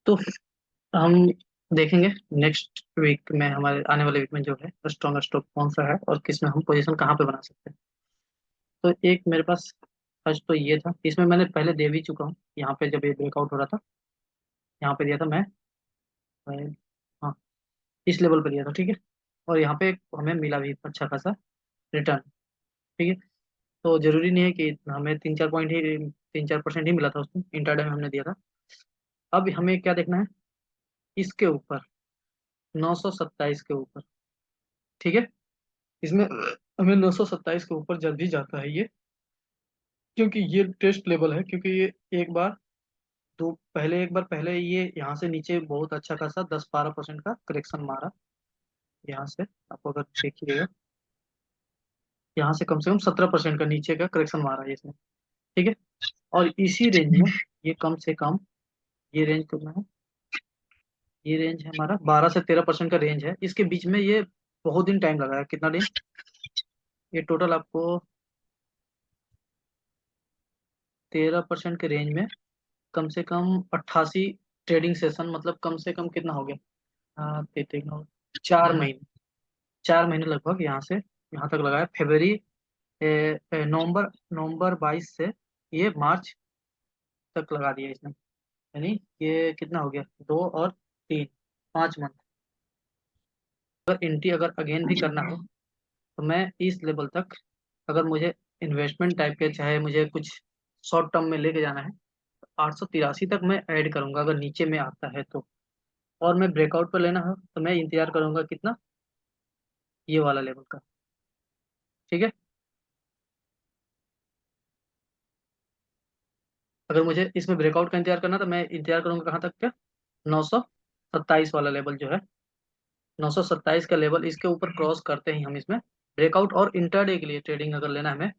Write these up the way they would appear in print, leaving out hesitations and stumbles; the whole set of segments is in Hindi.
तो हम देखेंगे नेक्स्ट वीक में, हमारे आने वाले वीक में जो है स्ट्रॉन्ग स्टॉक कौन सा है और किस में हम पोजीशन कहाँ पे बना सकते हैं। तो एक मेरे पास फर्स्ट तो ये था, इसमें मैंने पहले दे भी चुका हूँ। यहाँ पे जब ये ब्रेकआउट हो रहा था, यहाँ पे दिया था मैं। हाँ, इस लेवल पे दिया था, ठीक है। और यहाँ पे हमें मिला भी अच्छा खासा रिटर्न, ठीक है। तो जरूरी नहीं है कि हमें 3-4% ही मिला था उसमें, इंटरडे में हमने दिया था। अब हमें क्या देखना है, इसके ऊपर 927 के ऊपर, ठीक है। इसमें हमें 927 के ऊपर जल्द ही जाता है ये, क्योंकि ये टेस्ट लेवल है। क्योंकि ये एक बार दो पहले एक बार पहले ये यहाँ से नीचे बहुत अच्छा खासा 10-12% का करेक्शन मारा। यहाँ से आपको अगर देखिएगा, यहाँ से कम 17% का नीचे का करेक्शन मारा है इसने, ठीक है। और इसी रेंज में ये कम से कम, ये रेंज कितना है, ये रेंज है हमारा 12 से 13% का रेंज है। इसके बीच में ये बहुत दिन टाइम लगा है। कितना दिन, ये टोटल आपको 13% के रेंज में कम से कम 88 ट्रेडिंग सेशन, मतलब कम से कम कितना हो गया, हाँ 4 महीने, 4 महीने लगभग यहाँ से यहाँ तक लगाया। फरवरी नवंबर नवंबर 22 से ये मार्च तक लगा दिया इसने। यानी ये कितना हो गया, 2 और 3, 5 मंथ। अगर अगेन भी करना हो तो मैं इस लेवल तक, अगर मुझे इन्वेस्टमेंट टाइप के, चाहे मुझे कुछ शॉर्ट टर्म में लेके जाना है, 883 तक मैं ऐड करूंगा अगर नीचे में आता है तो। और मैं ब्रेकआउट पर लेना हो तो मैं इंतजार करूंगा कितना, ये वाला लेवल का, ठीक है। अगर मुझे इसमें ब्रेकआउट का इंतजार करना तो मैं इंतजार करूंगा कहाँ तक का, 927 वाला लेवल जो है, 927 का लेवल। इसके ऊपर क्रॉस करते ही हम इसमें ब्रेकआउट। और इंटरडे के लिए ट्रेडिंग अगर लेना है हमें,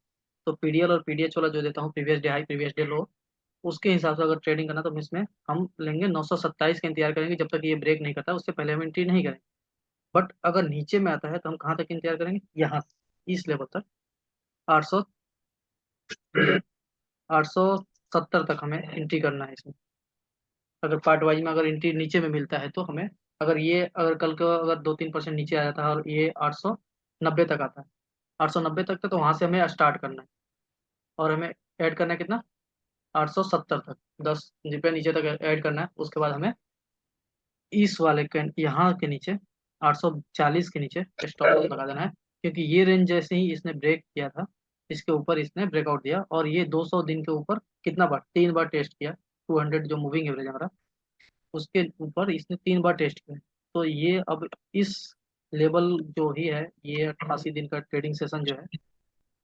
तो पीडीएल और पीडीएच वाला जो देता हूँ, previous day high previous day लो, उसके हिसाब से अगर ट्रेडिंग करना तो हम इसमें हम लेंगे 927 का इंतजार करेंगे जब तक ये ब्रेक नहीं करता, उससे पहले हम एंट्री नहीं करेंगे। बट अगर नीचे में आता है तो हम कहाँ तक इंतजार करेंगे, यहाँ इस लेवल तक, 800 870 तक हमें एंट्री करना है इसमें। अगर पार्ट वाइज में अगर एंट्री नीचे में मिलता है तो हमें, अगर कल को अगर 2-3% नीचे आ जाता है और ये 890 तक आता है, 890 तक तो वहां से हमें स्टार्ट करना है। और हमें ऐड करना है कितना, 870 तक, 10 रुपये नीचे तक ऐड करना है। उसके बाद हमें इस वाले के यहाँ के नीचे 840 के नीचे स्टॉप लॉस लगा देना है। क्योंकि ये रेंज जैसे ही इसने ब्रेक किया था, इसके ऊपर इसने ब्रेकआउट दिया, और ये 200 दिन के ऊपर कितना बार, 3 बार टेस्ट किया। 200 जो मूविंग एवरेज हमारा, उसके ऊपर इसने 3 बार टेस्ट किया। तो ये अब इस लेवल जो ही है, ये 88 दिन का ट्रेडिंग सेशन जो है,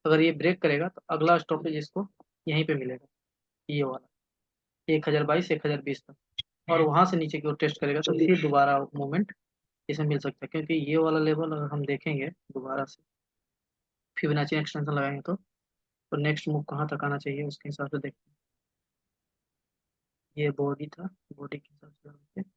अगर ये ब्रेक करेगा तो अगला स्टॉपेज इसको यहीं पे मिलेगा, ये वाला 1022 1020 तक। और वहां से नीचे की ओर टेस्ट करेगा तो फिर दोबारा मूवमेंट इसे मिल सकता है। क्योंकि ये वाला लेवल अगर हम देखेंगे दोबारा से, फिबोनाची एक्सटेंशन लगाएंगे तो नेक्स्ट मूव कहाँ तक आना चाहिए उसके हिसाब से देखते हैं। ये बॉडी था, बॉडी के हिसाब से लगाते हैं।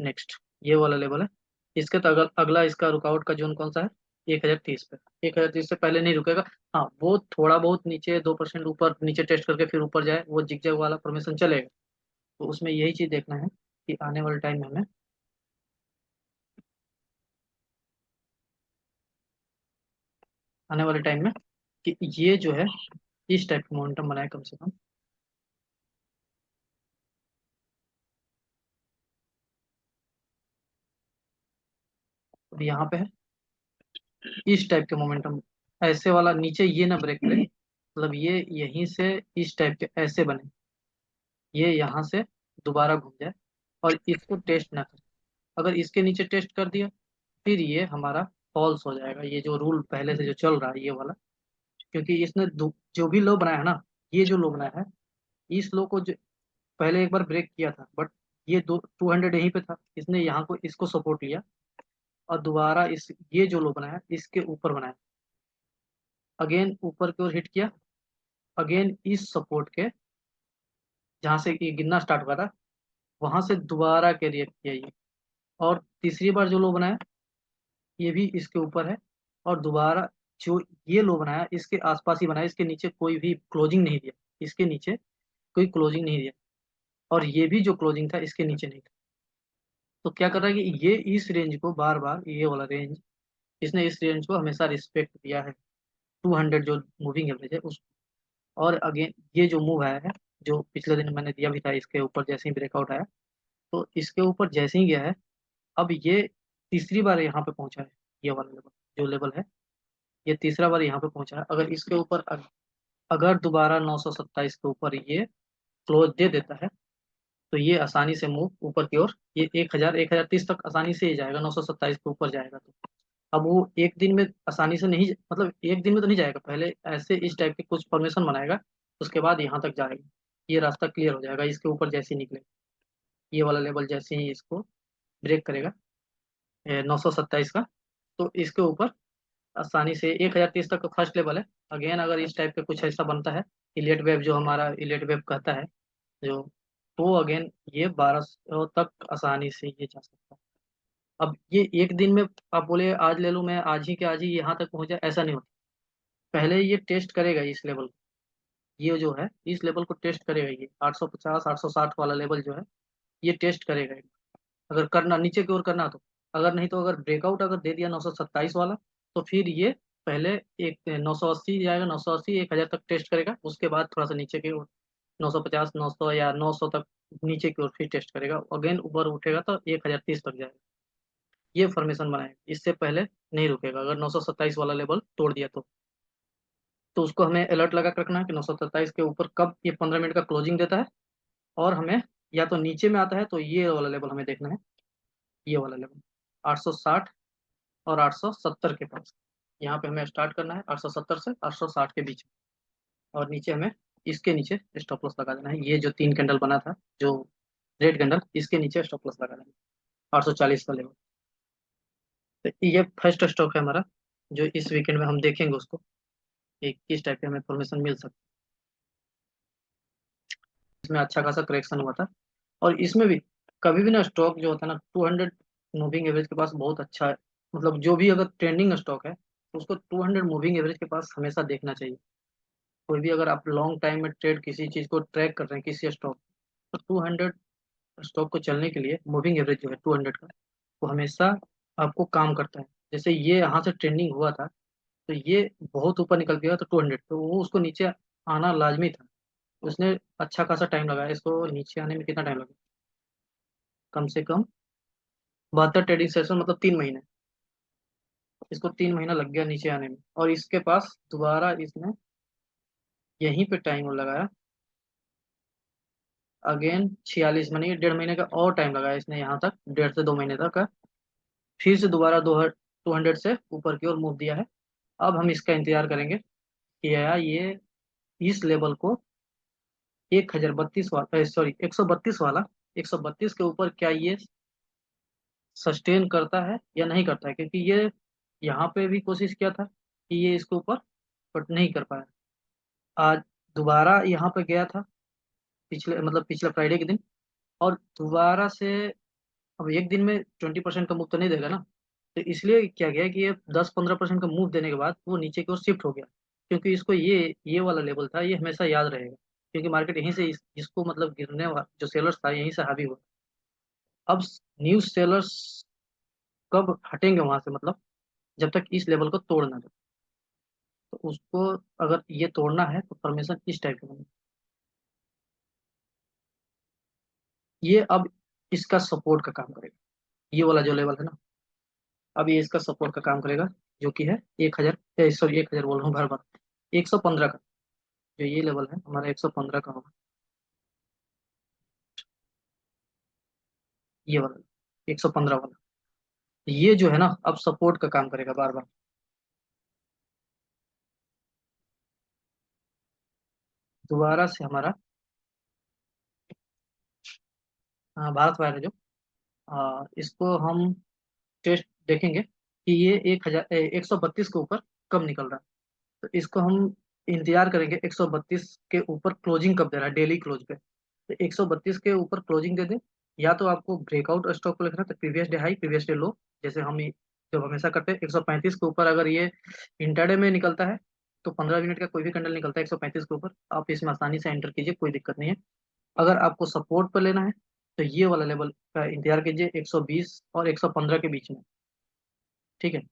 नेक्स्ट ये वाला लेवल है। इसके तो अगला इसका रुकावट का जोन कौन सा है, 1030 पे। 1030 से पहले नहीं रुकेगा। हाँ, वो थोड़ा बहुत नीचे 2% ऊपर नीचे टेस्ट करके फिर ऊपर जाए, वो जिगजैग वाला फॉर्मेशन चलेगा। तो उसमें यही चीज देखना है कि आने वाले टाइम में हमें, आने वाले टाइम में कि ये जो है इस टाइप का मोमेंटम बनाए कम से कम। अब यहाँ पे है इस टाइप के मोमेंटम, ऐसे वाला नीचे ये ना ब्रेक करे, मतलब ये यहीं से इस टाइप के ऐसे बने, ये यहाँ से दोबारा घूम जाए और इसको टेस्ट ना करे। अगर इसके नीचे टेस्ट कर दिया, फिर ये हमारा फॉल्स हो जाएगा, ये जो रूल पहले से जो चल रहा है ये वाला। क्योंकि इसने जो भी लो बनाया है ना, ये जो लो बनाया है, इस लो को पहले एक बार ब्रेक किया था, बट ये 200 यहीं पे था, इसने यहाँ को इसको सपोर्ट लिया और दोबारा इस ये जो लो बनाया इसके ऊपर बनाया, अगेन ऊपर की ओर हिट किया, अगेन इस सपोर्ट के जहाँ से ये गिरना स्टार्ट हुआ था, वहां से दोबारा के रिएक्ट किया ये। और तीसरी बार जो लो बनाया, ये भी इसके ऊपर है, और दोबारा जो ये लो बनाया इसके आसपास ही बनाया, इसके नीचे कोई भी क्लोजिंग नहीं दिया, इसके नीचे कोई क्लोजिंग नहीं दिया। और ये भी जो क्लोजिंग था इसके नीचे नहीं था। तो क्या कर रहा है कि ये इस रेंज को बार बार, ये वाला रेंज, इसने इस रेंज को हमेशा रिस्पेक्ट दिया है, 200 जो मूविंग एवरेज है उस। और अगेन ये जो मूव आया है, जो पिछले दिन मैंने दिया भी था, इसके ऊपर जैसे ही ब्रेकआउट आया, तो इसके ऊपर जैसे ही गया है, अब ये तीसरी बार यहाँ पे पहुंचा है। ये वाला लेवल, जो लेवल है, ये तीसरा बार यहाँ पे पहुंचा है। अगर इसके ऊपर अगर दोबारा 927 के ऊपर ये क्लोज दे देता है, तो ये आसानी से मूव ऊपर की ओर, ये 1030 तक आसानी से ही जाएगा, 927 के ऊपर जाएगा। तो अब वो एक दिन में आसानी से नहीं, मतलब एक दिन में तो नहीं जाएगा, पहले ऐसे इस टाइप के कुछ फॉर्मेशन बनाएगा, उसके बाद यहाँ तक जाएगा। ये रास्ता क्लियर हो जाएगा इसके ऊपर जैसे ही निकले, ये वाला लेवल जैसे ही इसको ब्रेक करेगा 927 का, तो इसके ऊपर आसानी से 1030 तक का फर्स्ट लेवल है। अगेन अगर इस टाइप का कुछ ऐसा बनता है, इलियट वेव जो हमारा इलियट वेव कहता है जो, तो अगेन ये 1200 तक आसानी से ये जा सकता है। अब ये एक दिन में आप बोले आज ले लूँ मैं, आज ही के आज ही यहाँ तक पहुँचा, ऐसा नहीं होता। पहले ये टेस्ट करेगा इस लेवल को, ये जो है इस लेवल को टेस्ट करेगा, ये 850 860 वाला लेवल जो है, ये टेस्ट करेगा। अगर करना नीचे की ओर करना तो, अगर नहीं तो अगर ब्रेकआउट अगर दे दिया 927 वाला, तो फिर ये पहले एक 980 जाएगा, 980 1000 तक टेस्ट करेगा, उसके बाद थोड़ा सा नीचे की ओर 950 900 या 900 तक नीचे की ओर फिर टेस्ट करेगा, अगेन ऊपर उठेगा तो 1030 तक जाएगा। ये फॉर्मेशन बनाएगा, इससे पहले नहीं रुकेगा अगर 927 वाला लेवल तोड़ दिया तो उसको हमें अलर्ट लगा के रखना है कि 927 के ऊपर कब ये 15 मिनट का क्लोजिंग देता है। और हमें या तो नीचे में आता है तो ये वाला लेवल हमें देखना है, ये वाला लेवल 860 और 870 के पास, यहाँ पे हमें स्टार्ट करना है 870 से 860 के बीच में। और नीचे हमें इसके नीचे स्टॉप लॉस लगा देना है, ये जो तीन कैंडल बना था, जो रेड कैंडल, इसके नीचे स्टॉप लॉस लगा देना है 840 का लेवल। तो ये फर्स्ट स्टॉक है हमारा, जो इस वीकेंड में हम देखेंगे उसको कि किस टाइप की हमें इन्फॉर्मेशन मिल सकती है। इसमें अच्छा खासा करेक्शन हुआ था। और इसमें भी कभी भी ना स्टॉक जो होता है ना, 200 मूविंग एवरेज के पास बहुत अच्छा है। मतलब जो भी अगर ट्रेंडिंग स्टॉक है, तो उसको 200 मूविंग एवरेज के पास हमेशा देखना चाहिए। कोई भी अगर आप लॉन्ग टाइम में ट्रेड किसी चीज को ट्रैक कर रहे हैं, किसी स्टॉक, तो 200 स्टॉक को चलने के लिए मूविंग एवरेज जो है 200 का, वो हमेशा आपको काम करता है। जैसे ये यहाँ से ट्रेंडिंग हुआ था, तो ये बहुत ऊपर निकल गया तो 200, तो वो उसको नीचे आना लाजमी था। उसने अच्छा खासा टाइम लगाया इसको नीचे आने में, कितना टाइम लगा, कम से कम 72 ट्रेडिंग सेशन, मतलब 3 महीने। इसको 3 महीना लग गया नीचे आने में, और इसके पास दोबारा इसने यहीं पे टाइम लगाया, अगेन 46, मानी 1.5 महीने का और टाइम लगाया इसने यहाँ तक, 1.5 से 2 महीने तक का। फिर से दोबारा 200 से ऊपर की ओर मूव दिया है। अब हम इसका इंतजार करेंगे कि यार ये इस लेवल को 1032 वाला, सॉरी 132 वाला, 132 के ऊपर क्या ये सस्टेन करता है या नहीं करता है, क्योंकि ये यहाँ पे भी कोशिश किया था कि ये इसके ऊपर, बट नहीं कर पाया। आज दोबारा यहाँ पे गया था, पिछले मतलब पिछले फ्राइडे के दिन, और दोबारा से, अब एक दिन में 20% का मूव तो नहीं देगा ना, तो इसलिए क्या गया कि ये 10-15% का मूव देने के बाद वो नीचे की ओर शिफ्ट हो गया। क्योंकि इसको ये वाला लेवल था, ये हमेशा याद रहेगा, क्योंकि मार्केट यहीं से इसको मतलब गिरने वाला जो सेलर्स था यहीं से हावी हुआ। अब न्यू सेलर्स कब हटेंगे वहां से, मतलब जब तक इस लेवल को तोड़ ना दे। तो उसको अगर ये तोड़ना है तो फॉर्मेशन इस टाइप का बने। ये अब इसका सपोर्ट का काम करेगा, ये वाला जो लेवल है ना, अब ये इसका सपोर्ट का काम करेगा, जो कि है 1000, सॉरी 1000 बोल रहा हूँ बार बार, 115 का। जो ये लेवल है हमारा 115 का होगा, ये वाला 115 वाला। ये जो है ना अब सपोर्ट का काम करेगा बार बार। दोबारा से हमारा भारत वायर है जो, इसको हम टेस्ट देखेंगे कि ये 132 के ऊपर कब निकल रहा है। तो इसको हम इंतजार करेंगे 132 के ऊपर क्लोजिंग कब दे रहा है, डेली क्लोज पे। तो 132 के ऊपर क्लोजिंग दे दे, या तो आपको ब्रेकआउट स्टॉक को लिखना है, तो previous day high previous day लो, जैसे हम जब हमेशा करते हैं। 135 के ऊपर अगर ये इंटरडे में निकलता है, तो 15 मिनट का कोई भी कैंडल निकलता है 135 के ऊपर, आप इसमें आसानी से एंटर कीजिए, कोई दिक्कत नहीं है। अगर आपको सपोर्ट पर लेना है तो ये वाला लेवल का इंतजार कीजिए 120 और 115 के बीच में। ठीक है,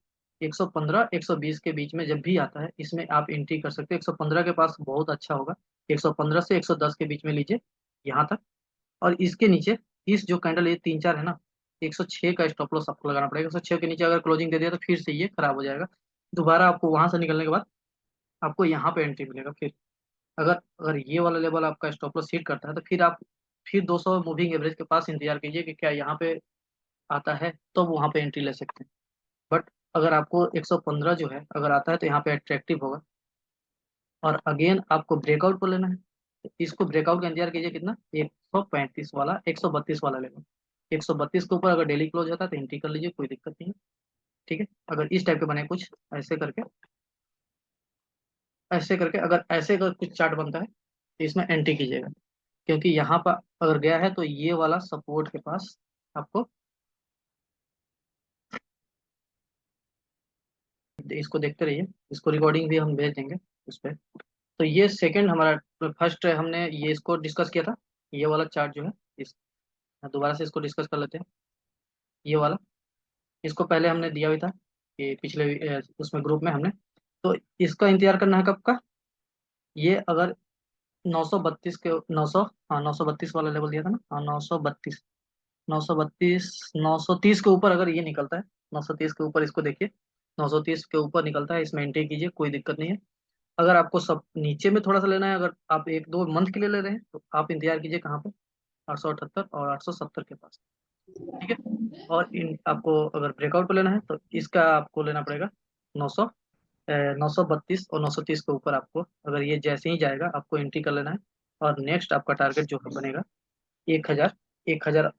115 120 के बीच में जब भी आता है इसमें आप एंट्री कर सकते हैं। 115 के पास बहुत अच्छा होगा, 115 से 110 के बीच में लीजिए यहाँ तक। और इसके नीचे इस जो कैंडल ये तीन चार है ना, 106 का स्टॉप लॉस आपको लगाना पड़ेगा। 106 के नीचे अगर क्लोजिंग दे दिया तो फिर से ये खराब हो जाएगा। दोबारा आपको वहां से निकलने के बाद आपको यहाँ पे एंट्री मिलेगा फिर। अगर अगर ये वाला लेवल आपका स्टॉप लॉस हिट करता है तो फिर आप फिर 200 मूविंग एवरेज के पास इंतजार कीजिए कि क्या यहाँ पे आता है, तो वहां पे एंट्री ले सकते हैं। बट अगर आपको 115 जो है अगर आता है तो यहाँ पे अट्रैक्टिव होगा। और अगेन आपको ब्रेकआउट को लेना है तो इसको ब्रेकआउट का इंतजार कीजिए कितना, 135 वाला, 132 वाला लेवल। 132 के ऊपर अगर डेली क्लोज होता है तो एंट्री कर लीजिए, कोई दिक्कत नहीं है। ठीक है, अगर इस टाइप के बने कुछ ऐसे करके, ऐसे करके अगर ऐसे अगर कुछ चार्ट बनता है तो इसमें एंट्री कीजिएगा। क्योंकि यहाँ पर अगर गया है तो ये वाला सपोर्ट के पास आपको, इसको देखते रहिए, इसको रिकॉर्डिंग भी हम भेज देंगे उस पर। तो ये सेकंड हमारा, फर्स्ट हमने ये इसको डिस्कस किया था, ये वाला चार्ट जो है इस, दोबारा से इसको डिस्कस कर लेते हैं। ये वाला, इसको पहले हमने दिया हुआ था कि पिछले उसमें ग्रुप में हमने, तो इसका इंतजार करना है कब का, ये अगर 932 के 900, हाँ 932 वाला लेवल दिया था ना, हाँ 932, 932 930 के ऊपर अगर ये निकलता है, 930 के ऊपर इसको देखिए, 930 के ऊपर निकलता है इसमें एंट्री कीजिए, कोई दिक्कत नहीं है। अगर आपको सब नीचे में थोड़ा सा लेना है, अगर आप एक दो मंथ के लिए ले रहे हैं तो आप इंतजार कीजिए कहाँ पे, 878 और 870 के पास। ठीक है, और इन आपको अगर ब्रेकआउट पे लेना है तो इसका आपको लेना पड़ेगा 900, 932 और 930 के ऊपर आपको, अगर ये जैसे ही जाएगा आपको एंट्री कर लेना है। और नेक्स्ट आपका टारगेट जो बनेगा 1000, 1000,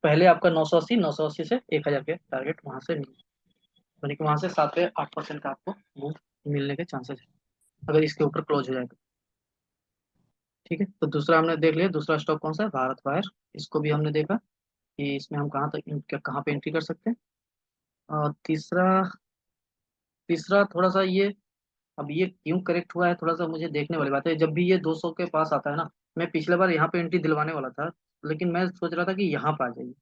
पहले आपका 980, 980 से 1000 के टारगेट वहां से मिल, यानी कि वहां से 7 से 8% का आपको मूव मिलने के चांसेस है अगर इसके ऊपर क्लोज हो जाएगा। ठीक है, तो दूसरा हमने देख लिया, दूसरा स्टॉक कौन सा है, भारत वायर। इसको भी हमने देखा कि इसमें हम कहाँ तक कहाँ पे एंट्री कर सकते हैं। और तीसरा, तीसरा थोड़ा सा ये, अब ये क्यों करेक्ट हुआ है थोड़ा सा मुझे देखने वाली बात है। जब भी ये 200 के पास आता है ना, मैं पिछले बार यहाँ पे एंट्री दिलवाने वाला था, लेकिन मैं सोच रहा था कि यहाँ पे आ जाइए।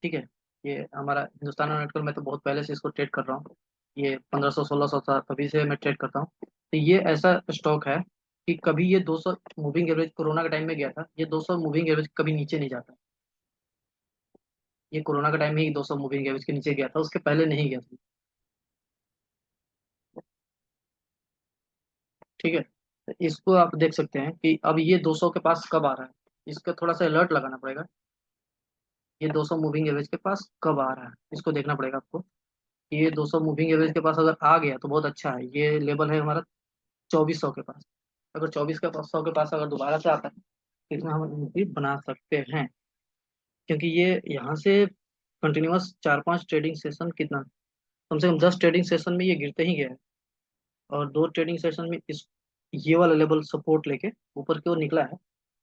ठीक है, ये हमारा हिंदुस्तान यूनिवर्सल में तो बहुत पहले से इसको ट्रेड कर रहा हूँ, ये 1500 1600 था तभी से मैं ट्रेड करता हूँ। तो ये ऐसा स्टॉक है कि कभी ये 200 मूविंग एवरेज, कोरोना के टाइम में गया था ये 200 मूविंग एवरेज कभी नीचे नहीं जाता। ये कोरोना के टाइम में ही 200 मूविंग एवरेज के नीचे गया था, उसके पहले नहीं गया था। ठीक है, तो इसको आप देख सकते हैं कि अब ये 200 के पास कब आ रहा है, इसका थोड़ा सा अलर्ट लगाना पड़ेगा। ये 200 मूविंग एवरेज के पास कब आ रहा है इसको देखना पड़ेगा आपको। ये 200 मूविंग एवरेज के पास अगर आ गया तो बहुत अच्छा है, ये लेवल है हमारा 2400 के पास। अगर 24 के पास 100 के पास अगर दोबारा से आता है तो इसमें हम एंट्री बना सकते हैं। क्योंकि ये यहाँ से कंटिन्यूअस 4 5 ट्रेडिंग सेशन कितना, कम से कम 10 ट्रेडिंग सेशन में ये गिरते ही गया है। और 2 ट्रेडिंग सेशन में इस ये वाला लेवल सपोर्ट लेके ऊपर की ओर निकला है।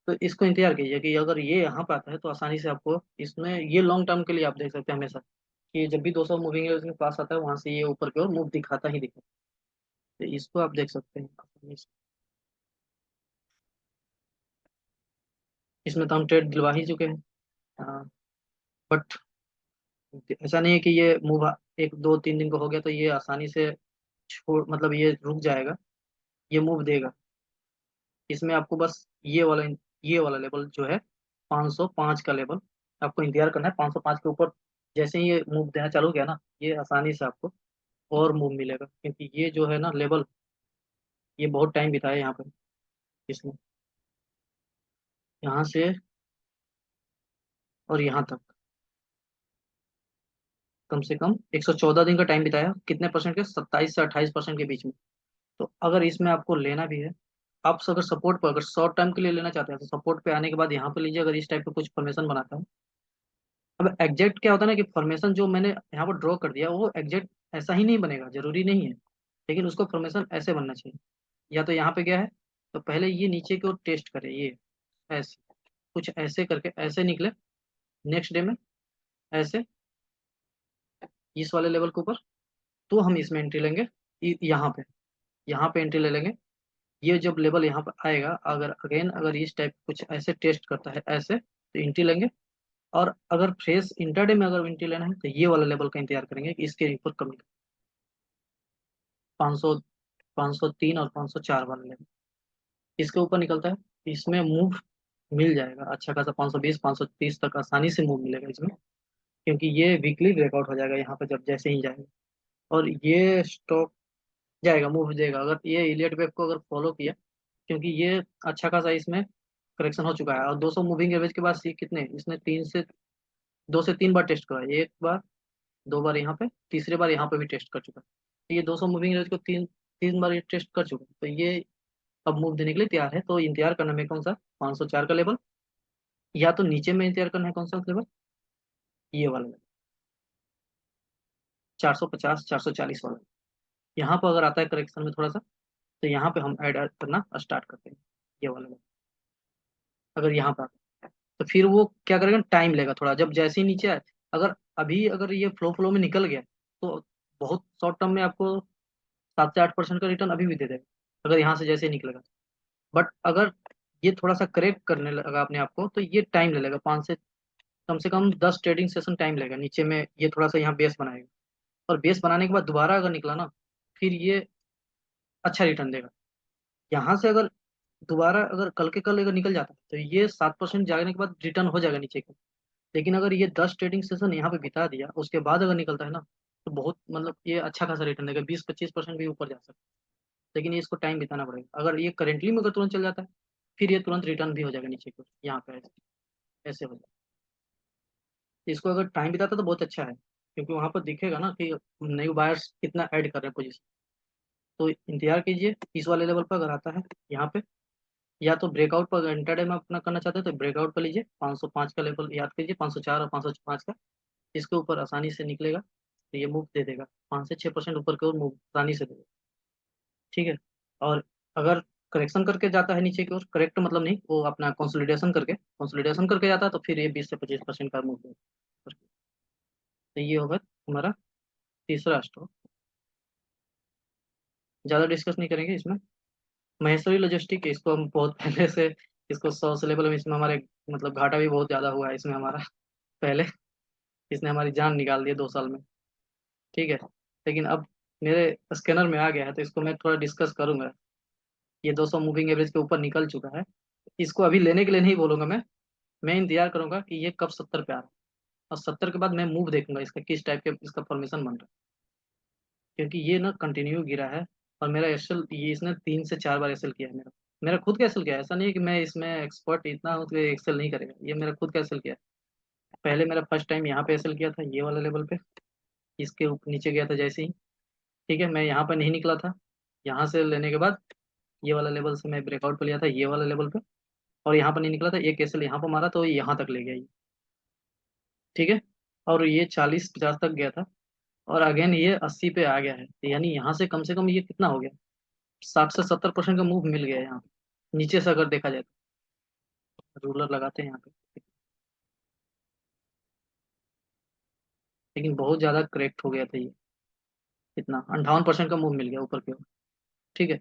तो इसको इंतजार कीजिए कि अगर ये यहाँ पे आता है तो आसानी से आपको इसमें, ये लॉन्ग टर्म के लिए आप देख सकते हैं हमेशा कि जब भी 200 मूविंग एवरेज के पास आता है वहां से ये ऊपर की ओर मूव दिखाता ही दिखाता है। तो इसको आप देख सकते हैं आसानी से। इसमें तो हम ट्रेड दिलवा ही चुके हैं, बट ऐसा नहीं है कि ये मूव एक दो तीन दिन को हो गया तो ये आसानी से छोड़, मतलब ये रुक जाएगा, ये मूव देगा। इसमें आपको बस ये वाला लेवल जो है 505 का लेवल आपको इंतजार करना है। 505 के ऊपर जैसे ही ये मूव देना चालू किया ना, ये आसानी से आपको और मूव मिलेगा। क्योंकि ये जो है ना लेवल, ये बहुत टाइम बिताया यहाँ पे इसमें, यहाँ से और यहाँ तक कम से कम 114 दिन का टाइम बिताया, कितने परसेंट के, 27 से 28% के बीच में। तो अगर इसमें आपको लेना भी है, आप अगर सपोर्ट पर, अगर शॉर्ट टर्म के लिए लेना चाहते हैं तो सपोर्ट पे आने के बाद यहाँ पे लीजिए, अगर इस टाइप का कुछ फॉर्मेशन बनाता है। अब एग्जैक्ट क्या होता है ना कि फॉर्मेशन जो मैंने यहाँ पर ड्रॉ कर दिया वो एग्जैक्ट ऐसा ही नहीं बनेगा, जरूरी नहीं है, लेकिन उसको फॉर्मेशन ऐसे बनना चाहिए। या तो यहाँ पे गया है तो पहले ये नीचे की ओर टेस्ट करे, ये ऐसे कुछ ऐसे करके ऐसे निकले, नेक्स्ट डे में ऐसे इस वाले लेवल के ऊपर, तो हम इसमें एंट्री लेंगे। यहाँ पे एंट्री ले लेंगे। ये जब लेवल यहाँ पर आएगा, अगर अगेन अगर इस टाइप कुछ ऐसे टेस्ट करता है ऐसे, तो एंट्री लेंगे। और अगर फ्रेश इंटरडे में अगर एंट्री लेना है तो ये वाला लेवल का इंतजार करेंगे कि इसके ऊपर कमी 500, 503 और 504 वाला लेवल इसके ऊपर निकलता है, इसमें मूव मिल जाएगा अच्छा खासा। 520 530 तक आसानी से मूव मिलेगा इसमें, क्योंकि ये वीकली ब्रेकआउट हो जाएगा यहाँ पे जब जैसे ही जाएगा। और ये स्टॉक जाएगा, मूव देगा अगर ये इलियट वेव को अगर फॉलो किया, क्योंकि ये अच्छा खासा इसमें करेक्शन हो चुका है। और 200 मूविंग एवरेज के बाद ये कितने, इसने 2 से 3 बार टेस्ट करा है, एक बार, 2 बार यहाँ पे, तीसरे बार यहाँ पे भी टेस्ट कर चुका है। तो ये 200 मूविंग एवरेज को तीन तीन बार ये टेस्ट कर चुका है, तो ये अब मूव देने के लिए तैयार है। तो इंतजार करना है कौन सा, 504 का लेवल, या तो नीचे में इंतजार करना है कौन सा लेवल, ये वाला लेवल, 450 440 वाला। यहाँ पर अगर आता है करेक्शन में थोड़ा सा, तो यहाँ पे हम ऐड करना स्टार्ट करते हैं ये वाला लेवल। अगर यहाँ पर आता है तो फिर वो क्या करेगा, टाइम लेगा थोड़ा, जब जैसे ही नीचे आए। अगर अभी अगर ये फ्लो फ्लो में निकल गया तो बहुत शॉर्ट टर्म में आपको 7 से 8% का रिटर्न अभी भी दे देगा, अगर यहाँ से जैसे ही निकलेगा। बट अगर ये थोड़ा सा करेक्ट करने लगा अपने आप को, तो ये टाइम ले लेगा, 5 से कम से कम 10 ट्रेडिंग सेशन टाइम लेगा। नीचे में ये थोड़ा सा यहाँ बेस बनाएगा, और बेस बनाने के बाद दोबारा अगर निकला ना, फिर ये अच्छा रिटर्न देगा। यहाँ से अगर दोबारा अगर कल के कल अगर निकल जाता है तो ये 7% जाने के बाद रिटर्न हो जाएगा नीचे की। लेकिन अगर ये 10 ट्रेडिंग सेशन यहाँ पे बिता दिया, उसके बाद अगर निकलता है ना, तो बहुत मतलब ये अच्छा खासा रिटर्न देगा, 20-25% भी ऊपर जा सकता है। लेकिन ये इसको टाइम बिताना पड़ेगा। अगर ये करेंटली में अगर तुरंत चल जाता है, फिर ये तुरंत रिटर्न भी हो जाएगा नीचे को, यहाँ पे ऐसे ऐसे हो जाएगा। इसको अगर टाइम बिताता तो बहुत अच्छा है, क्योंकि वहां पर दिखेगा ना कि नए बायर्स कितना ऐड कर रहे हैं पोजीशन। तो इंतजार कीजिए इस वाले लेवल पर अगर आता है यहाँ पे, या तो ब्रेकआउट पर इंटरडे में अपना करना चाहते हैं तो ब्रेकआउट पर लीजिए, 505 का लेवल याद कीजिए, 504 और 505 का। इसके ऊपर आसानी से निकलेगा तो ये मूव दे देगा, 5 से 6% ऊपर की ओर मूव आसानी से देगा। ठीक है। और अगर करेक्शन करके जाता है नीचे की ओर, करेक्ट मतलब नहीं, वो अपना कंसोलिडेशन करके जाता है, तो फिर ये 20 से 25% का मूव देगा। तो ये होगा हमारा तीसरा स्टॉक। ज़्यादा डिस्कस नहीं करेंगे इसमें। महेश्वरी लॉजिस्टिक, इसको हम बहुत पहले से, इसको 100 से लेवल में, इसमें हमारे मतलब घाटा भी बहुत ज़्यादा हुआ है इसमें हमारा पहले। इसने हमारी जान निकाल दी है 2 साल में। ठीक है। लेकिन अब मेरे स्कैनर में आ गया है, तो इसको मैं थोड़ा डिस्कस करूंगा। ये 200 मूविंग एवरेज के ऊपर निकल चुका है। इसको अभी लेने के लिए नहीं बोलूंगा मैं इंतजार करूंगा कि ये कब 70 पे आ रहा है। और 70 के बाद मैं मूव देखूंगा इसका, किस टाइप के इसका फॉर्मेशन बन रहा है। क्योंकि ये ना कंटिन्यू गिरा है, और मेरा एसएल, ये इसने 3 से 4 बार एसएल किया है मेरा। मेरा खुद का एसएल किया है, ऐसा नहीं है कि मैं इसमें एक्सपर्ट इतना हूँ कि एक्सेल नहीं करेगा, ये मेरा खुद का एसएल किया है। पहले मेरा फर्स्ट टाइम यहाँ पे एसएल किया था, ये वाला लेवल पे, इसके ऊपर नीचे गया था जैसे ही। ठीक है, मैं यहाँ पर नहीं निकला था। यहाँ से लेने के बाद ये वाला लेवल से मैं ब्रेकआउट पे लिया था, ये वाला लेवल पे। और यहाँ पर नहीं निकला था, एक एसएल यहाँ पर मारा तो ये यहाँ तक ले गया ये। ठीक है। और ये 40-50 तक गया था, और अगेन ये 80 पे आ गया है, यानी यहाँ से कम ये कितना हो गया, 60 से 70% का मूव मिल गया है यहाँ पे, नीचे से अगर देखा जाए तो। रूलर लगाते हैं यहाँ पे, लेकिन बहुत ज्यादा करेक्ट हो गया था ये, कितना 58% का मूव मिल गया ऊपर की ओर। ठीक है।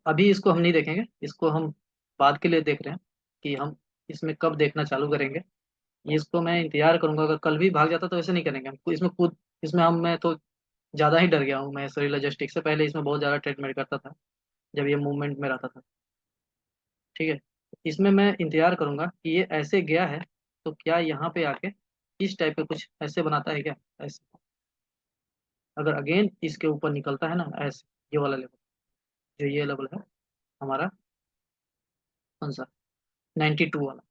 अभी इसको हम नहीं देखेंगे, इसको हम बाद के लिए देख रहे हैं कि हम इसमें कब देखना चालू करेंगे। ये इसको मैं इंतजार करूंगा, अगर कल भी भाग जाता तो ऐसे नहीं करेंगे हम इसमें कूद। इसमें हम मैं तो ज़्यादा ही डर गया हूँ, मैं सरी लॉजिस्टिक से पहले इसमें बहुत ज़्यादा ट्रीटमेंट करता था जब ये मूवमेंट में रहता था। ठीक है। इसमें मैं इंतजार करूंगा कि ये ऐसे गया है, तो क्या यहाँ पे आके इस टाइप का कुछ ऐसे बनाता है क्या, ऐसे। अगर अगेन इसके ऊपर निकलता है ना ऐसे, ये वाला लेवल, जो ये लेवल है हमारा, कौन सा, 92 वाला।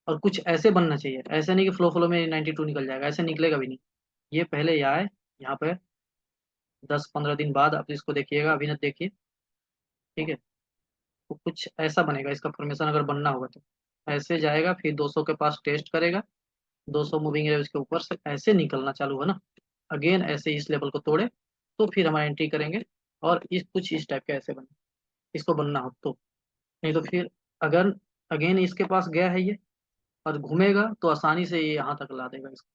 और कुछ ऐसे बनना चाहिए, ऐसे नहीं कि फ्लो फ्लो में 92 निकल जाएगा, ऐसे निकलेगा भी नहीं। ये पहले ये आए यहाँ पे, 10-15 दिन बाद आप इसको देखिएगा, अभी न देखिए। ठीक है। तो कुछ ऐसा बनेगा इसका फॉर्मेशन, अगर बनना होगा तो ऐसे जाएगा, फिर 200 के पास टेस्ट करेगा, 200 मूविंग एवरेज के ऊपर से ऐसे निकलना चालू है ना, अगेन ऐसे इस लेवल को तोड़े, तो फिर हमारा एंट्री करेंगे। और इस कुछ इस टाइप का ऐसे बने, इसको बनना हो तो। नहीं तो फिर अगर अगेन इसके पास गया है ये, और घूमेगा तो आसानी से ये यहाँ तक ला देगा इसको।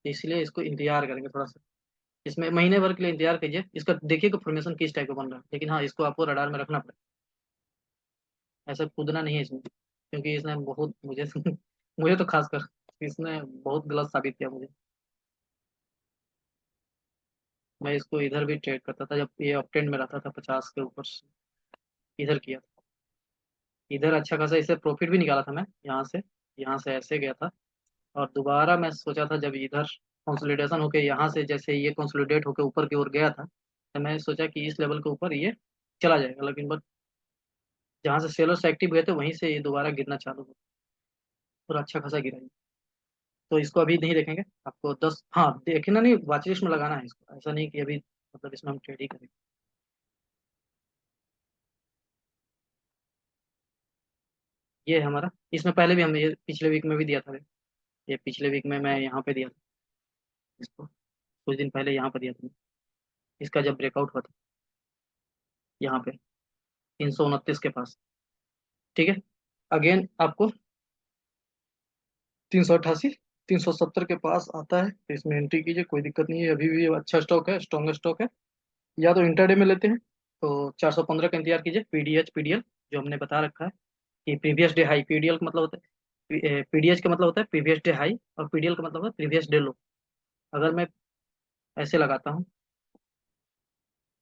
तो इसलिए इसको इंतजार करेंगे थोड़ा सा। इसमें महीने भर के लिए इंतजार कीजिए, इसका देखिए कि फॉर्मेशन किस टाइप का बन रहा है, लेकिन हाँ इसको आपको रडार में रखना पड़ेगा। ऐसा कूदना नहीं है इसमें, क्योंकि इसने बहुत मुझे मुझे तो खासकर इसने बहुत गलत साबित किया मुझे। मैं इसको इधर भी ट्रेड करता था जब ये अपट्रेंड में रहता था 50 के ऊपर से, इधर किया था। इधर अच्छा खासा इससे प्रॉफिट भी निकाला था मैं, यहाँ से ऐसे गया था। और दोबारा मैं सोचा था जब इधर कंसोलिडेशन होके यहाँ से जैसे ये कंसोलिडेट होके ऊपर की ओर गया था, तो मैंने सोचा कि इस लेवल के ऊपर ये चला जाएगा, लेकिन बट जहाँ से सेलर्स एक्टिव हुए थे वहीं से ये दोबारा गिरना चालू हुआ और अच्छा खासा गिरा ये। तो इसको अभी नहीं देखेंगे, आपको 10, हाँ देखना नहीं, वॉच लिस्ट में लगाना है इसको, ऐसा नहीं कि अभी मतलब इसमें हम ट्रेड ही करेंगे। ये है हमारा, इसमें पहले भी हमने ये पिछले वीक में भी दिया था। ये पिछले वीक में मैं यहाँ पे दिया था इसको, कुछ दिन पहले यहाँ पे दिया था। इसका जब ब्रेकआउट हुआ था यहाँ पे 329 के पास, ठीक है। अगेन आपको 388 370 के पास आता है तो इसमें एंट्री कीजिए, कोई दिक्कत नहीं है, अभी भी अच्छा स्टॉक है, स्ट्रॉन्ग स्टॉक है। या तो इंटरडे में लेते हैं तो 415 का इंतजार कीजिए, पीडीएच पीडीएल जो हमने बता रखा है कि प्रीवियस डे हाई, पीडीएल का मतलब होता है, पीडीएच का मतलब होता है प्रीवियस डे हाई, और पीडीएल का मतलब है प्रीवियस डे लो। अगर मैं ऐसे लगाता हूँ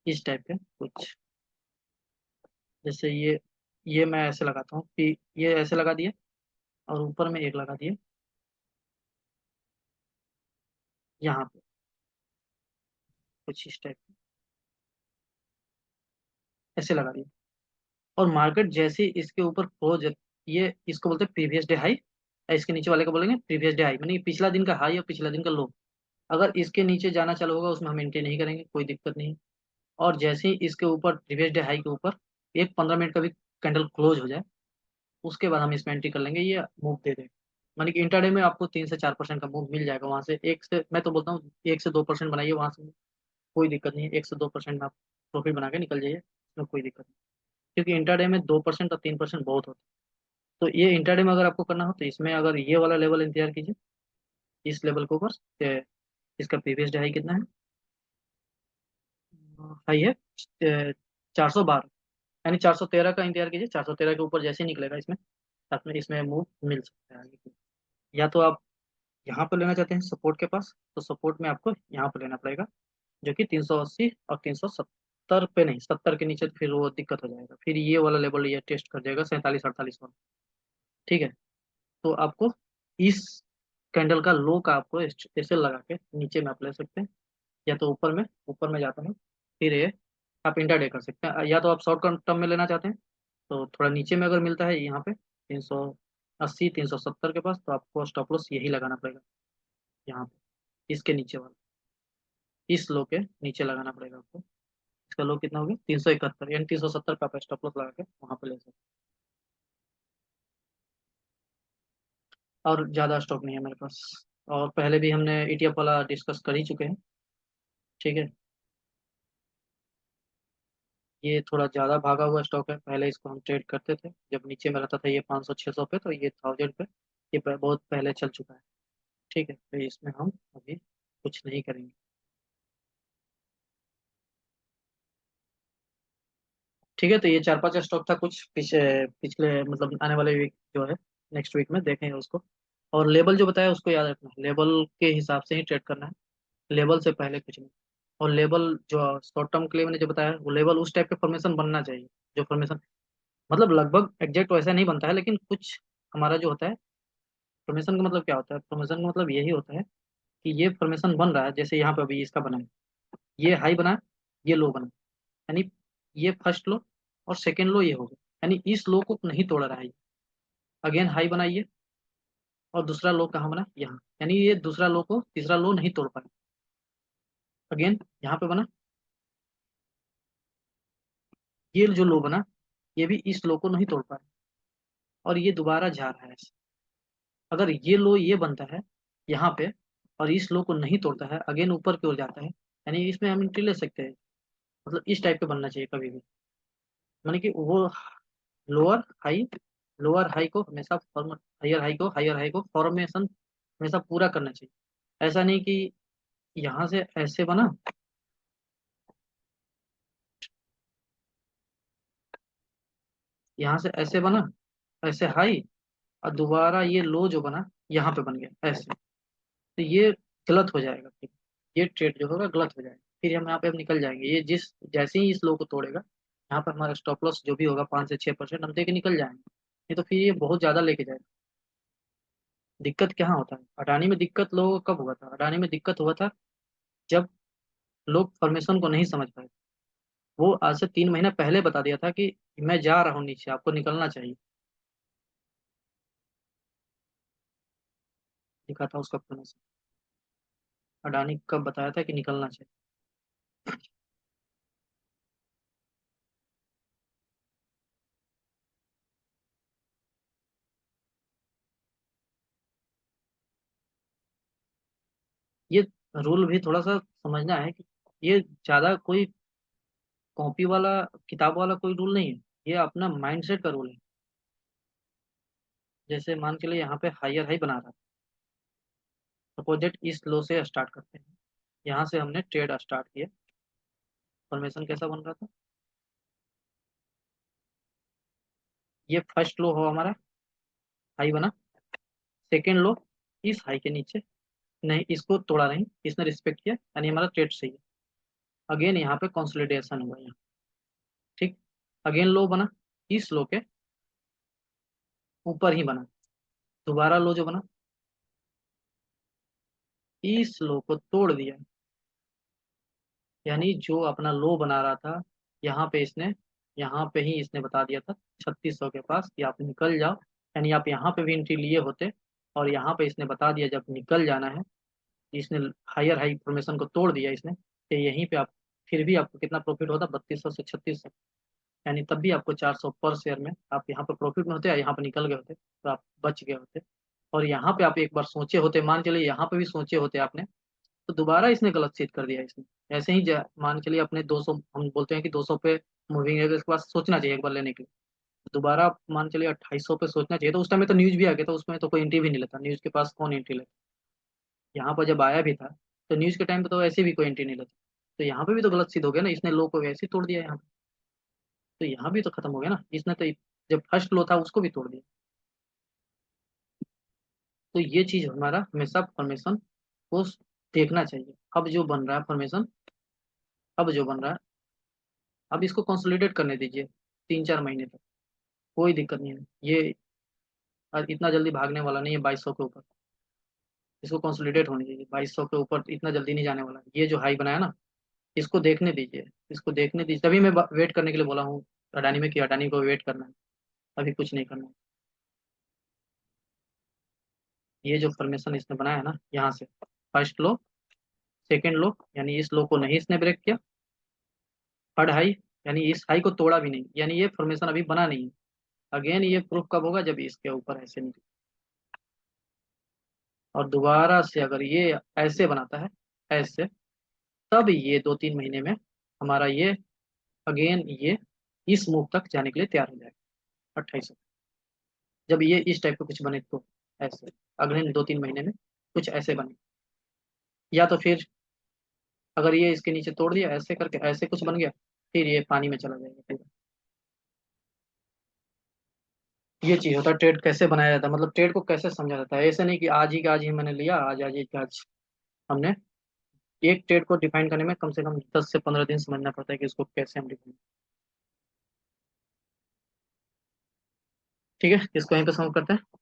इस टाइप के कुछ, जैसे ये मैं ऐसे लगाता हूँ कि ये ऐसे लगा दिए और ऊपर में एक लगा दिए यहाँ पे, कुछ इस टाइप ऐसे लगा दिए। और मार्केट जैसे ही इसके ऊपर क्लोज, ये इसको बोलते हैं प्रीवियस डे हाई, इसके नीचे वाले को बोलेंगे प्रीवियस डे हाई, मानी पिछला दिन का हाई और पिछला दिन का लो। अगर इसके नीचे जाना चालू होगा उसमें हम एंट्री नहीं करेंगे, कोई दिक्कत नहीं। और जैसे ही इसके ऊपर प्रीवियस डे हाई के ऊपर एक 15 मिनट का भी कैंडल क्लोज हो जाए, उसके बाद हम इसमें एंट्री कर लेंगे, ये मूव दे देगा। मानी कि इंटरडे में आपको 3 से 4% का मूव मिल जाएगा, वहां से एक से, मैं तो बोलता हूँ 1 से 2% बनाइए वहां से, कोई दिक्कत नहीं है, 1 से 2% में आप प्रॉफिट बना के निकल जाइए, इसमें कोई दिक्कत नहीं। क्योंकि इंटरडे में 2% और 3% बहुत होता है। तो ये इंटरडे में अगर आपको करना हो तो इसमें अगर ये वाला लेवल इंतजार कीजिए, इस लेवल के ऊपर, इसका प्रीवियस डे हाई कितना है, हाई है 412, यानी 413 का इंतजार कीजिए, 413 के ऊपर जैसे ही निकलेगा इसमें, साथ में इसमें मूव मिल सकता है आगे। या तो आप यहाँ पर लेना चाहते हैं सपोर्ट के पास, तो सपोर्ट में आपको यहाँ पर लेना पड़ेगा, जो कि 380 और 370 पे नहीं, 70 के नीचे तो फिर वो दिक्कत हो जाएगा, फिर ये वाला लेवल ये टेस्ट कर जाएगा 47 48 वाला। ठीक है, तो आपको इस कैंडल का लो का आपको ऐसे लगा के नीचे में आप ले सकते हैं, या तो ऊपर में जाता है, फिर ये आप इंट्राडे कर सकते हैं, या तो आप शॉर्ट टर्म में लेना चाहते हैं तो थोड़ा नीचे में अगर मिलता है यहाँ पे 380 370 के पास, तो आपको स्टॉप लॉस यही लगाना पड़ेगा, यहाँ पे इसके नीचे वाला, इस लो के नीचे लगाना पड़ेगा आपको। इसका लो कितना हो गया 371, यानी 370 का आप स्टॉप लॉस लगा के वहाँ पे ले सकते हैं। और ज़्यादा स्टॉक नहीं है मेरे पास, और पहले भी हमने ईटीएफ वाला डिस्कस कर ही चुके हैं। ठीक है, ये थोड़ा ज़्यादा भागा हुआ स्टॉक है, पहले इसको हम ट्रेड करते थे जब नीचे में रहता था ये 500 600 पे, तो ये 1000 पे, ये बहुत पहले चल चुका है। ठीक है, तो इसमें हम अभी कुछ नहीं करेंगे। ठीक है, तो ये 4 5 स्टॉक था कुछ पिछले मतलब आने वाले वीक जो है, नेक्स्ट वीक में देखेंगे उसको। और लेवल जो बताया उसको याद रखना है, लेवल के हिसाब से ही ट्रेड करना है, लेवल से पहले कुछ नहीं। और लेवल जो शॉर्ट टर्म के लिए मैंने जो बताया वो लेवल उस टाइप का फॉर्मेशन बनना चाहिए, जो फॉर्मेशन मतलब लगभग एग्जैक्ट वैसा नहीं बनता है, लेकिन कुछ हमारा जो होता है फॉर्मेशन का मतलब क्या होता है, फॉर्मेशन का मतलब यही होता है कि ये फॉर्मेशन बन रहा है, जैसे यहाँ पे अभी इसका बना है, ये हाई बना है, ये लो बना है, यानी ये फर्स्ट लो और सेकेंड लो ये हो गया, यानी इस लो को नहीं तोड़ रहा है ये। अगेन हाई बनाइए और दूसरा लो कहाँ बना, यहाँ, यानी ये दूसरा लो को तीसरा लो नहीं तोड़ पाया। अगेन यहाँ पे बना, ये जो लो बना ये भी इस लो को नहीं तोड़ पाया, और ये दोबारा जा रहा है ऐसे। अगर ये लो ये बनता है यहाँ पे और इस लो को नहीं तोड़ता है, अगेन ऊपर की ओर जाता है, यानी इसमें हम एंट्री ले सकते हैं। मतलब इस टाइप का बनना चाहिए कभी भी, माने कि वो लोअर हाई, लोअर हाई को हमेशा हायर हाई को फॉर्मेशन हमेशा पूरा करना चाहिए। ऐसा नहीं कि यहाँ से ऐसे बना, यहाँ से ऐसे बना, ऐसे हाई, और दोबारा ये लो जो बना यहाँ पे बन गया ऐसे, तो ये गलत हो जाएगा फिर, ये ट्रेड जो होगा गलत हो जाएगा। फिर हम यहाँ पे अब निकल जाएंगे, ये जिस जैसे ही इस लो को तोड़ेगा, यहाँ पर हमारा स्टॉप लॉस जो भी होगा 5 से 6% हम दे के निकल जाएंगे, नहीं तो फिर ये बहुत ज्यादा लेके जाएगा। दिक्कत क्या होता है अडानी में, दिक्कत लोगों को कब हुआ था, अडानी में दिक्कत हुआ था जब लोग फॉर्मेशन को नहीं समझ पाए। वो आज से 3 महीना पहले बता दिया था कि मैं जा रहा हूँ नीचे, आपको निकलना चाहिए, लिखा था उसका फॉर्मेशन। अडानी कब बताया था कि निकलना चाहिए। ये रूल भी थोड़ा सा समझना है कि ये ज्यादा कोई कॉपी वाला, किताब वाला कोई रूल नहीं है, ये अपना माइंडसेट का रूल है। जैसे मान के लिए यहाँ पे हायर हाई बना रहा है, अपोजिट इस लो से स्टार्ट करते हैं, यहाँ से हमने ट्रेड स्टार्ट किया। फॉर्मेशन कैसा बन रहा था, ये फर्स्ट लो हो हमारा, हाई बना, सेकेंड लो इस हाई के नीचे, नहीं इसको तोड़ा नहीं, इसने रिस्पेक्ट किया, यानी हमारा ट्रेड सही है। अगेन यहाँ पे कंसोलिडेशन हुआ यहाँ, ठीक, अगेन लो बना, इस लो के ऊपर ही बना, दोबारा लो जो बना, इस लो को तोड़ दिया, यानी जो अपना लो बना रहा था, यहाँ पे इसने, यहाँ पे ही इसने बता दिया था 3600 के पास कि आप निकल जाओ, यानी आप यहाँ पे भी एंट्री लिए होते, और यहाँ पे इसने बता दिया जब निकल जाना है, इसने हायर हाई फॉर्मेशन को तोड़ दिया इसने, कि यहीं पे आप, फिर भी आपको कितना प्रॉफिट होता, 3200 से 3600, यानी तब भी आपको 400 पर शेयर में आप यहाँ पे प्रॉफिट में होते, या यहाँ पे निकल गए होते तो आप बच गए होते। और यहाँ पे आप एक बार सोचे होते, मान चलिए यहाँ पे भी सोचे होते आपने, तो दोबारा इसने गलत सेट कर दिया इसने। ऐसे ही मान चलिए अपने 200, हम बोलते हैं कि 200 पे मूविंग एवरेज के पास सोचना चाहिए एक बार लेने के लिए, दोबारा मान चलिए 2800 पे सोचना चाहिए, तो उस टाइम में तो न्यूज भी आ गया था, उसमें तो कोई एंट्री भी नहीं लेता, न्यूज के पास कौन एंट्री लेता। यहाँ पर जब आया भी था, तो न्यूज के टाइम पे तो ऐसे भी कोई एंट्री नहीं लेता, तो यहाँ पे भी तो गलत सिद्ध हो गया ना, इसने लो को वैसे ही तोड़ दिया यहाँ पे, तो यहाँ भी तो खत्म हो गया ना, इसने तो जब फर्स्ट लो था उसको भी तोड़ दिया। तो ये चीज हमारा हमेशा फॉर्मेशन को देखना चाहिए। अब जो बन रहा है फॉर्मेशन, अब जो बन रहा है, अब इसको कंसोलिडेट करने दीजिए 3 4 महीने तक, कोई दिक्कत नहीं है ये, इतना जल्दी भागने वाला नहीं है 2200 के ऊपर, इसको कंसोलिडेट होने दीजिए, 2200 के ऊपर इतना जल्दी नहीं जाने वाला है। ये जो हाई बनाया ना, इसको देखने दीजिए, इसको देखने दीजिए, तभी मैं वेट करने के लिए बोला हूँ अडानी में, कि अडानी को वेट करना है, अभी कुछ नहीं करना है। ये जो फॉर्मेशन इसने बनाया है ना, यहाँ से फर्स्ट लो, सेकेंड लो, यानी इस लो को नहीं इसने ब्रेक किया, थर्ड हाई, यानी इस हाई को तोड़ा भी नहीं, यानी ये फॉर्मेशन अभी बना नहीं है। अगेन ये प्रूफ कब होगा, जब इसके ऊपर ऐसे नहीं, और दोबारा से अगर ये ऐसे बनाता है, ऐसे, तब ये 2 3 महीने में हमारा ये, अगेन ये इस मूव तक जाने के लिए तैयार हो जाएगा 2800, जब ये इस टाइप का कुछ बने तो, ऐसे अगले 2 3 महीने में कुछ ऐसे बने, या तो फिर अगर ये इसके नीचे तोड़ दिया ऐसे करके, ऐसे कुछ बन गया, फिर ये पानी में चला जाएगा पूरा। ये चीज होता है ट्रेड कैसे बनाया जाता है, मतलब ट्रेड को कैसे समझा जाता है, ऐसे नहीं कि आज ही का आज ही मैंने लिया, आज ही का आज हमने, एक ट्रेड को डिफाइन करने में कम से कम 10 से 15 दिन समझना पड़ता है कि इसको कैसे हम डिफाइन। ठीक है, इसको यहीं पे समाप्त करते हैं।